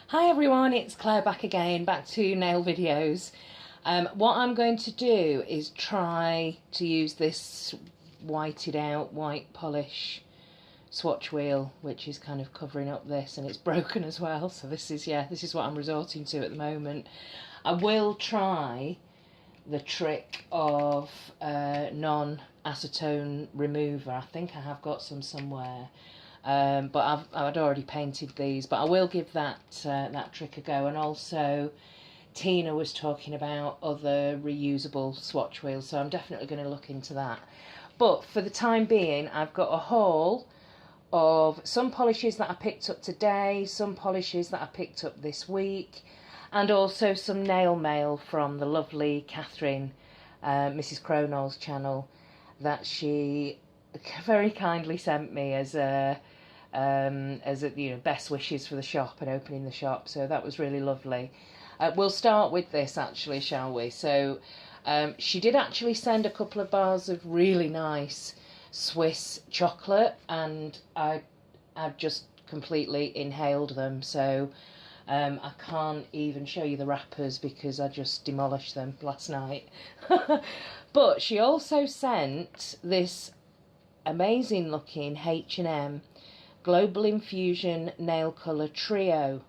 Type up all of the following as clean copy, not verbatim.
Hi everyone, it's Claire back again, back to nail videos. What I'm going to do is try to use this whited out white polish swatch wheel, which is kind of covering up this, and it's broken as well, so this is what I'm resorting to at the moment. I will try the trick of non-acetone remover. I think I have got some somewhere. But I'd already painted these, but I will give that that trick a go. And also Tina was talking about other reusable swatch wheels, so I'm definitely going to look into that. But for the time being, I've got a haul of some polishes that I picked up today, some polishes that I picked up this week, and also some nail mail from the lovely Catherine, Mrs. Cronall's channel, that she very kindly sent me as a best wishes for the shop and opening the shop. So that was really lovely. We'll start with this actually, shall we? So she did actually send a couple of bars of really nice Swiss chocolate, and I've just completely inhaled them, so I can't even show you the wrappers because I just demolished them last night. But she also sent this amazing looking H&M Global Infusion nail colour trio,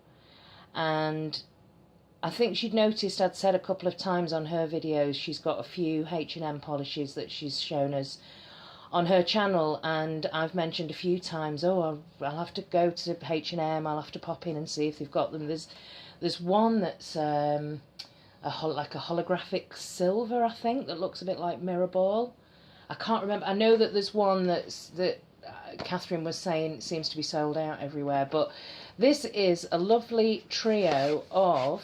and I think she'd noticed I'd said a couple of times on her videos she's got a few H&M polishes that she's shown us on her channel, and I've mentioned a few times, oh, I'll have to go to H&M, I'll have to pop in and see if they've got them. There's one that's like a holographic silver, I think, that looks a bit like mirror ball. I can't remember. I know that there's one that Catherine was saying seems to be sold out everywhere, but this is a lovely trio of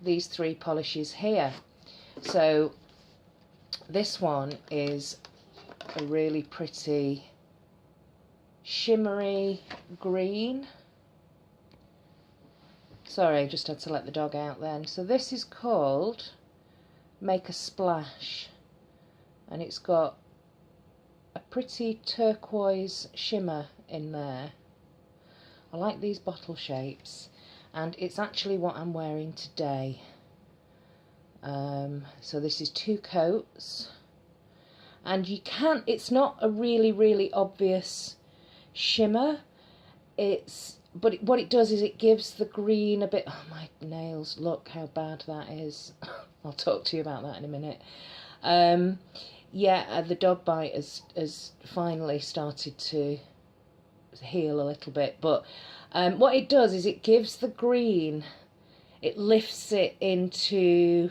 these three polishes here. So this one is a really pretty shimmery green. Sorry, I just had to let the dog out then. So this is called Make a Splash, and it's got a pretty turquoise shimmer in there. I like these bottle shapes, and it's actually what I'm wearing today. So this is 2 coats, and it's not a really obvious shimmer. But what it does is it gives the green a bit. Oh, my nails, look how bad that is. I'll talk to you about that in a minute. The dog bite has finally started to heal a little bit, but what it does is it gives the green, it lifts it into,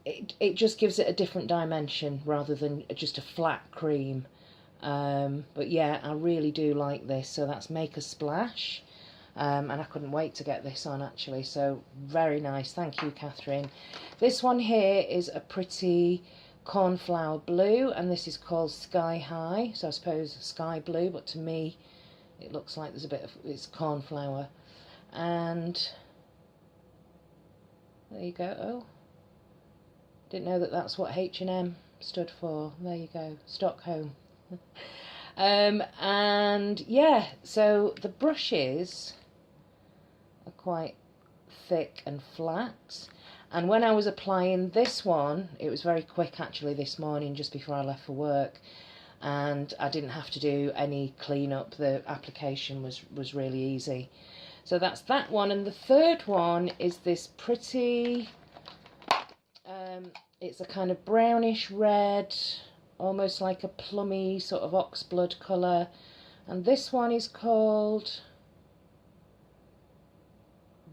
it just gives it a different dimension rather than just a flat cream. But yeah, I really do like this. So that's Make a Splash, and I couldn't wait to get this on actually, so very nice. Thank you, Catherine. This one here is a pretty cornflower blue, and this is called Sky High, so I suppose sky blue, but to me it looks like there's a bit of, it's cornflower. And there you go. Oh, didn't know that that's what H&M stood for. There you go, Stockholm. And yeah, so the brushes are quite thick and flat, and when I was applying this one, it was very quick actually this morning just before I left for work, and I didn't have to do any cleanup. The application was really easy. So that's that one. And the third one is this pretty it's a kind of brownish red, almost like a plummy sort of oxblood colour, and this one is called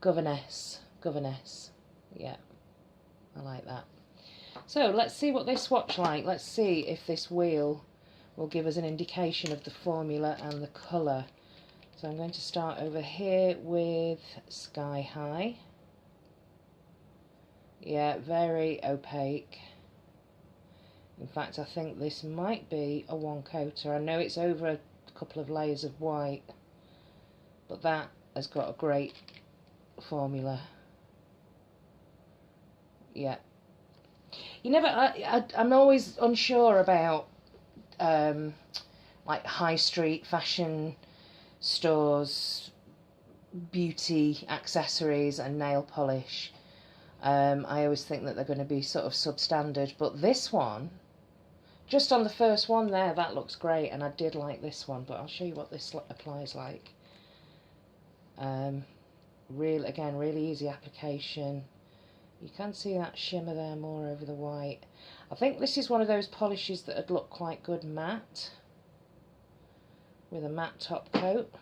Governess. Yeah, I like that. So let's see what they swatch like. Let's see if this wheel will give us an indication of the formula and the colour. So I'm going to start over here with Sky High. Yeah, very opaque. In fact, I think this might be a one coater. I know it's over a couple of layers of white, but that has got a great formula. Yeah, you never. I'm always unsure about like high street fashion stores beauty accessories and nail polish. I always think that they're going to be sort of substandard, but this one, just on the first one there, that looks great, and I did like this one, but I'll show you what this applies like. Really easy application. You can see that shimmer there more over the white. I think this is one of those polishes that would look quite good matte, with a matte top coat.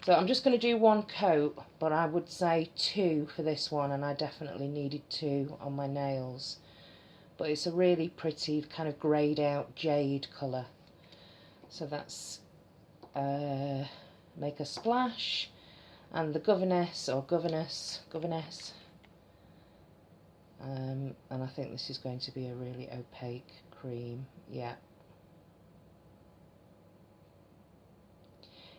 So I'm just going to do one coat, but I would say 2 for this one, and I definitely needed 2 on my nails. But it's a really pretty kind of greyed out jade colour. So that's Make a Splash, and the Governess, and I think this is going to be a really opaque cream. Yeah.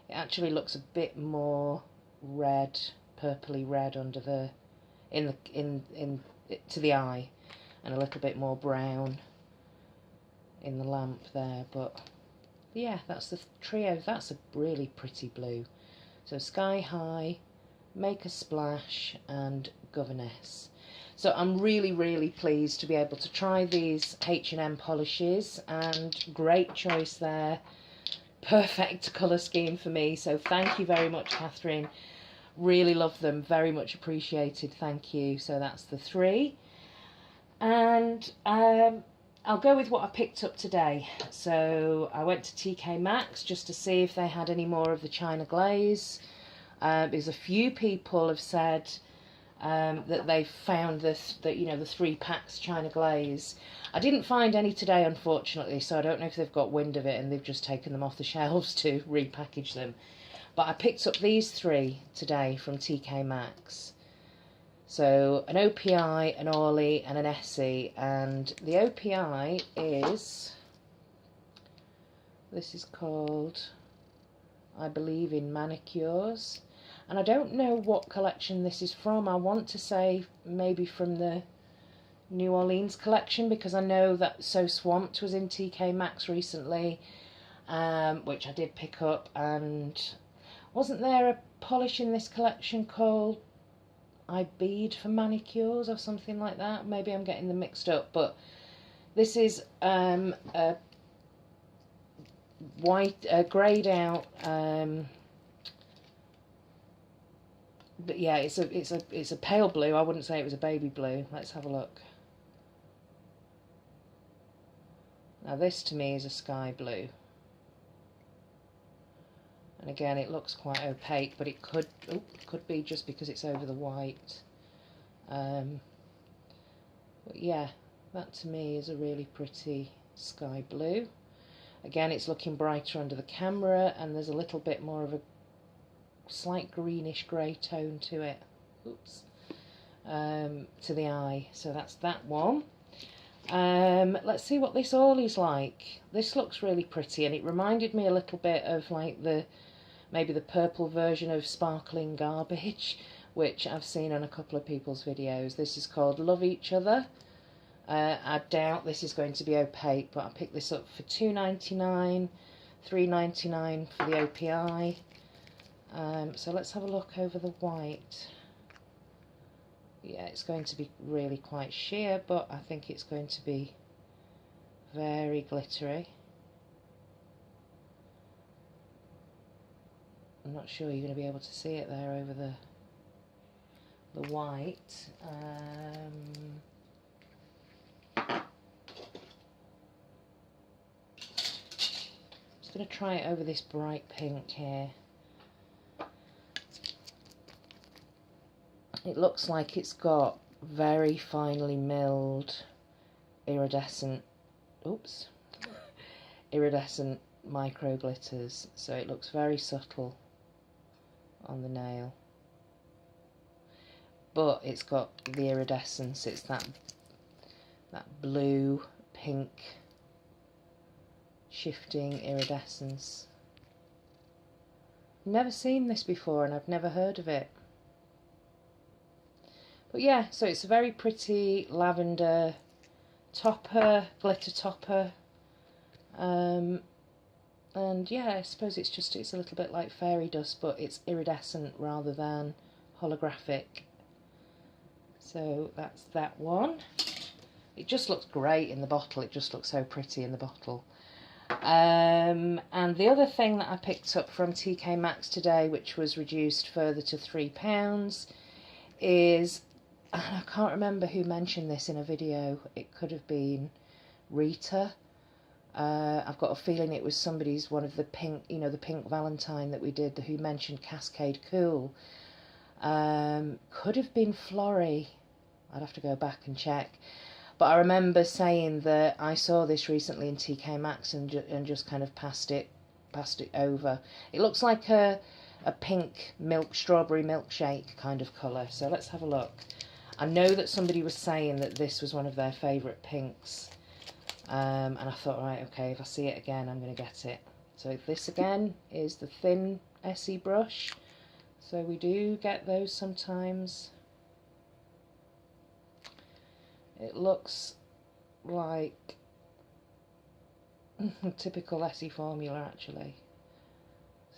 It actually looks a bit more red, purpley red under the to the eye, and a little bit more brown in the lamp there. But yeah, that's the trio. That's a really pretty blue. So Sky High, Make a Splash, and Governess. So I'm really pleased to be able to try these H&M polishes, and great choice there. Perfect colour scheme for me, so thank you very much, Catherine. Really love them, very much appreciated, thank you. So that's the 3. And I'll go with what I picked up today. So I went to TK Maxx just to see if they had any more of the China Glaze. Because a few people have said that they've found the 3 packs China Glaze. I didn't find any today, unfortunately, so I don't know if they've got wind of it and they've just taken them off the shelves to repackage them. But I picked up these 3 today from TK Maxx. So an OPI, an Orly, and an Essie. And the OPI is, this is called, I believe, in Manicures. And I don't know what collection this is from. I want to say maybe from the New Orleans collection, because I know that So Swamped was in TK Maxx recently, which I did pick up. And wasn't there a polish in this collection called I Bead for Manicures or something like that? Maybe I'm getting them mixed up, but this is a white, greyed out. But yeah, it's a pale blue. I wouldn't say it was a baby blue. Let's have a look. Now this to me is a sky blue. And again, it looks quite opaque, but it could be just because it's over the white. But yeah, that to me is a really pretty sky blue. Again, it's looking brighter under the camera, and there's a little bit more of a slight greenish grey tone to it. Oops. To the eye. So that's that one. Let's see what this Orly's like. This looks really pretty, and it reminded me a little bit of like maybe the purple version of Sparkling Garbage, which I've seen on a couple of people's videos. This is called Love Each Other. I doubt this is going to be opaque, but I picked this up for $2.99, $3.99 for the OPI. So let's have a look over the white. Yeah, it's going to be really quite sheer, but I think it's going to be very glittery. I'm not sure you're going to be able to see it there over the white. Just going to try it over this bright pink here. It looks like it's got very finely milled iridescent micro glitters, so it looks very subtle on the nail, but it's got the iridescence. It's that blue pink shifting iridescence. Never seen this before, and I've never heard of it. But yeah, so it's a very pretty lavender topper, glitter topper. And yeah, I suppose it's a little bit like fairy dust, but it's iridescent rather than holographic. So that's that one. It just looks great in the bottle. It just looks so pretty in the bottle. And the other thing that I picked up from TK Maxx today, which was reduced further to £3, is, I can't remember who mentioned this in a video. It could have been Rita. I've got a feeling it was one of the pink, you know, the pink Valentine that we did, who mentioned Cascade Cool. Could have been Florrie. I'd have to go back and check. But I remember saying that I saw this recently in TK Maxx and just kind of passed it over. It looks like a pink strawberry milkshake kind of colour. So let's have a look. I know that somebody was saying that this was one of their favourite pinks. And I thought, right, okay, if I see it again, I'm going to get it. So this again is the thin Essie brush. So we do get those sometimes. It looks like typical Essie formula, actually.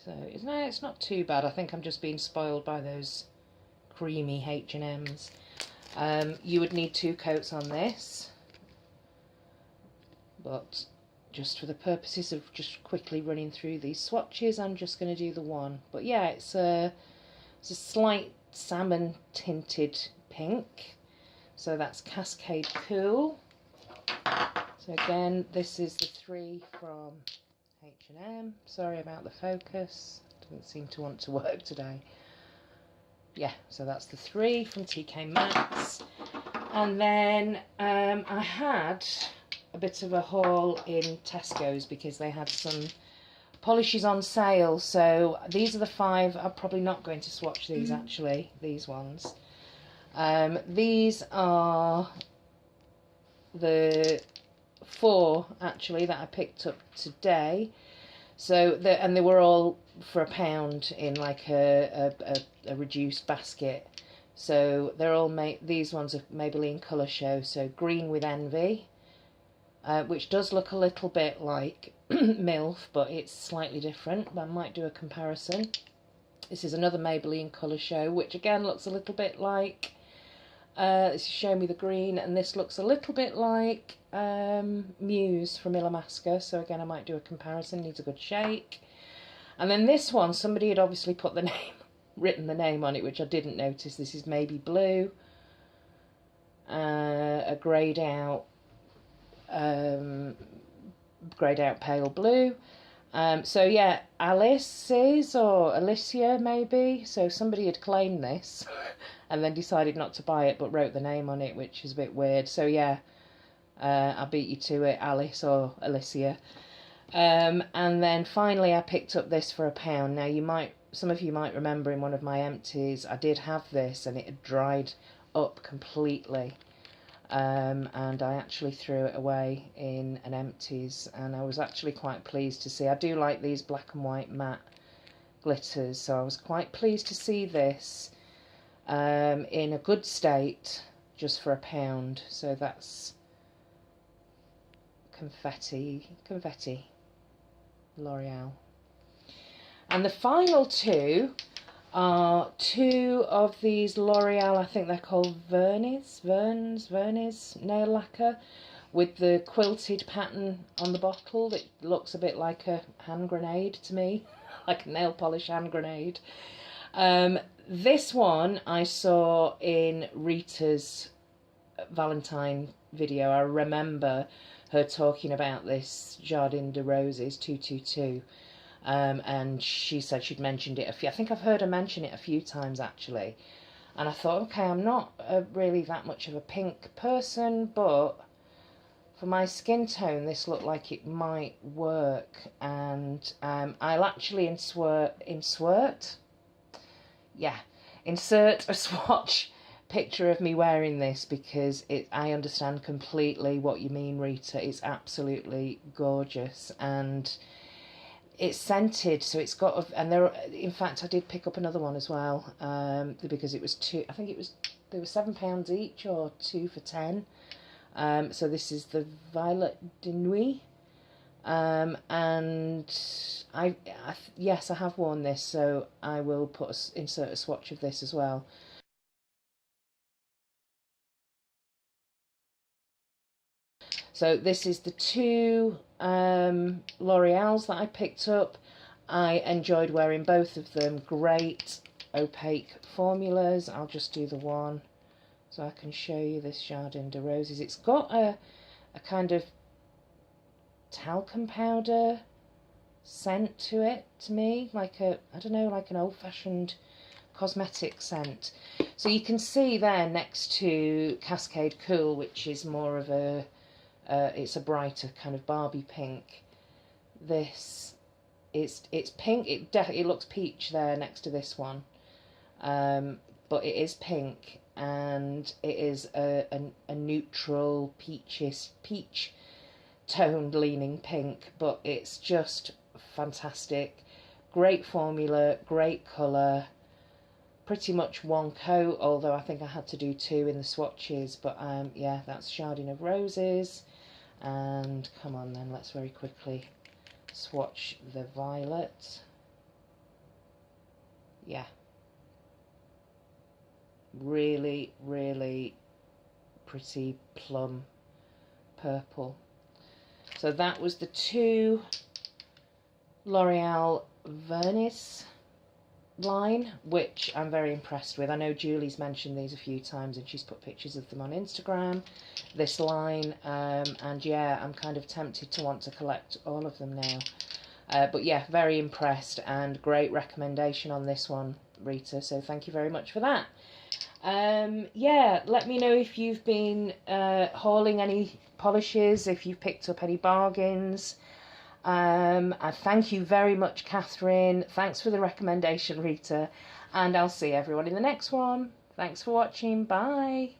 So it's not too bad. I think I'm just being spoiled by those creamy H&Ms. You would need 2 coats on this, but just for the purposes of just quickly running through these swatches, I'm just going to do the one. But yeah, it's a slight salmon tinted pink. So that's Cascade Cool. So again, this is the 3 from H&M. Sorry about the focus. Doesn't seem to want to work today. Yeah, so that's the 3 from TK Maxx. And then I had a bit of a haul in Tesco's because they had some polishes on sale. So these are the 5. I'm probably not going to swatch these actually, these ones. These are the 4 actually that I picked up today. So they were all for £1 in like a reduced basket. So they're all these ones are Maybelline Colour Show. So Green with Envy, which does look a little bit like MILF, but it's slightly different. I might do a comparison. This is another Maybelline Colour Show, which again looks a little bit like this is Show Me the Green, and this looks a little bit like Muse from Illamasqua. So again, I might do a comparison. Needs a good shake. And then this one, somebody had obviously put the name, written the name on it, which I didn't notice. This is Maybe Blue, a greyed out pale blue. So yeah, Alice's or Alicia maybe. So somebody had claimed this and then decided not to buy it, but wrote the name on it, which is a bit weird. So yeah, I beat you to it, Alice or Alicia. And then finally I picked up this for £1. Now some of you might remember in one of my empties, I did have this and it had dried up completely. And I actually threw it away in an empties, and I was actually quite pleased to see. I do like these black and white matte glitters, so I was quite pleased to see this in a good state just for £1. So that's confetti L'Oreal. And the final 2 are 2 of these L'Oreal, I think they're called Vernis nail lacquer, with the quilted pattern on the bottle. It looks a bit like a hand grenade to me, like a nail polish hand grenade. This one I saw in Rita's Valentine video. I remember her talking about this Jardin de Roses 222. And she said she'd mentioned it I think I've heard her mention it a few times actually. And I thought, okay, I'm not really that much of a pink person, but for my skin tone, this looked like it might work. And I'll actually insert a swatch picture of me wearing this, because I understand completely what you mean, Rita. It's absolutely gorgeous, and it's scented, so it's got in fact I did pick up another one as well, because it was they were £7 each, or 2 for £10. So this is the Violet de Nuit, And yes, I have worn this, so I will insert a swatch of this as well. So this is the two L'Oreals that I picked up. I enjoyed wearing both of them. Great opaque formulas. I'll just do the one so I can show you this Jardin de Roses. It's got a kind of talcum powder scent to it, to me, like I don't know, like an old-fashioned cosmetic scent. So you can see there next to Cascade Cool, which is more of a it's a brighter kind of Barbie pink. This it's pink. It looks peach there next to this one, but it is pink, and it is a neutral peach toned leaning pink, but it's just fantastic. Great formula, great colour, pretty much one coat, although I think I had to do two in the swatches. But yeah, that's Jardin of Roses. And come on then, let's very quickly swatch the violet. Yeah, really, really pretty plum purple. So that was the two L'Oreal Vernis line, which I'm very impressed with. I know Julie's mentioned these a few times and she's put pictures of them on Instagram, this line, and yeah, I'm kind of tempted to want to collect all of them now. But yeah, very impressed, and great recommendation on this one, Rita, so thank you very much for that. Yeah, let me know if you've been hauling any polishes, if you've picked up any bargains. I thank you very much, Catherine. Thanks for the recommendation, Rita. And I'll see everyone in the next one. Thanks for watching. Bye.